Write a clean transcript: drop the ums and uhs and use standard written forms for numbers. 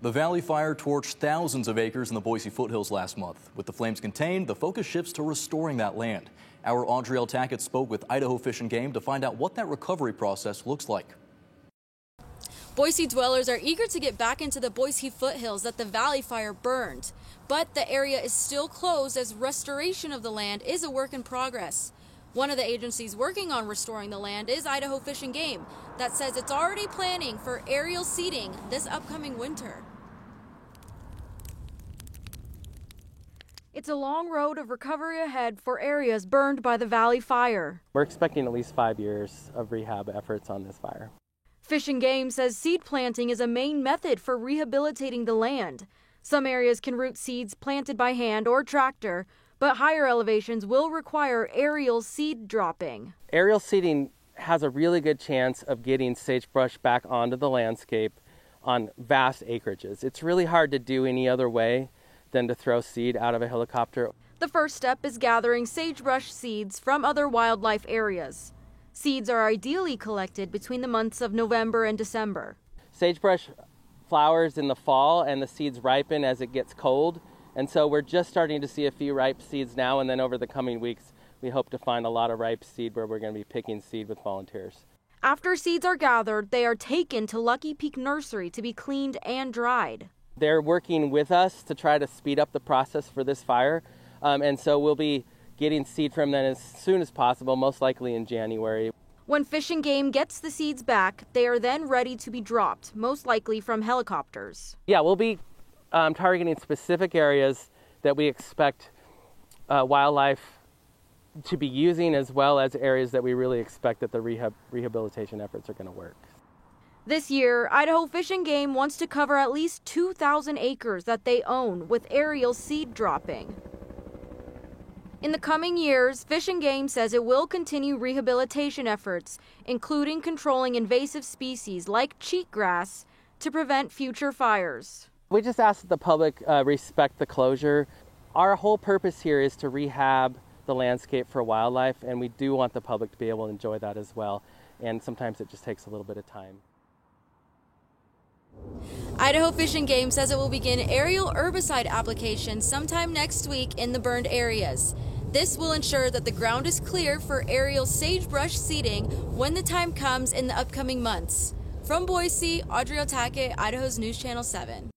The Valley Fire torched thousands of acres in the Boise foothills last month. With the flames contained, the focus shifts to restoring that land. Our Audrielle Tackett spoke with Idaho Fish and Game to find out what that recovery process looks like. Boise dwellers are eager to get back into the Boise foothills that the Valley Fire burned. But the area is still closed as restoration of the land is a work in progress. One of the agencies working on restoring the land is Idaho Fish and Game, that says it's already planning for aerial seeding this upcoming winter. It's a long road of recovery ahead for areas burned by the Valley Fire. We're expecting at least 5 years of rehab efforts on this fire. Fish and Game says seed planting is a main method for rehabilitating the land. Some areas can root seeds planted by hand or tractor, but higher elevations will require aerial seed dropping. Aerial seeding has a really good chance of getting sagebrush back onto the landscape on vast acreages. It's really hard to do any other way than to throw seed out of a helicopter. The first step is gathering sagebrush seeds from other wildlife areas. Seeds are ideally collected between the months of November and December. Sagebrush flowers in the fall and the seeds ripen as it gets cold. And so we're just starting to see a few ripe seeds now, and then over the coming weeks, we hope to find a lot of ripe seed where we're going to be picking seed with volunteers. After seeds are gathered, they are taken to Lucky Peak Nursery to be cleaned and dried. They're working with us to try to speed up the process for this fire, and so we'll be getting seed from them as soon as possible, most likely in January. When Fish and Game gets the seeds back, they are then ready to be dropped, most likely from helicopters. Yeah, we'll be targeting specific areas that we expect wildlife to be using, as well as areas that we really expect that the rehabilitation efforts are going to work. This year, Idaho Fish and Game wants to cover at least 2,000 acres that they own with aerial seed dropping. In the coming years, Fish and Game says it will continue rehabilitation efforts, including controlling invasive species like cheatgrass to prevent future fires. We just ask that the public respect the closure. Our whole purpose here is to rehab the landscape for wildlife, and we do want the public to be able to enjoy that as well. And sometimes it just takes a little bit of time. Idaho Fish and Game says it will begin aerial herbicide application sometime next week in the burned areas. This will ensure that the ground is clear for aerial sagebrush seeding when the time comes in the upcoming months. From Boise, Audrielle Tackett, Idaho's News Channel 7.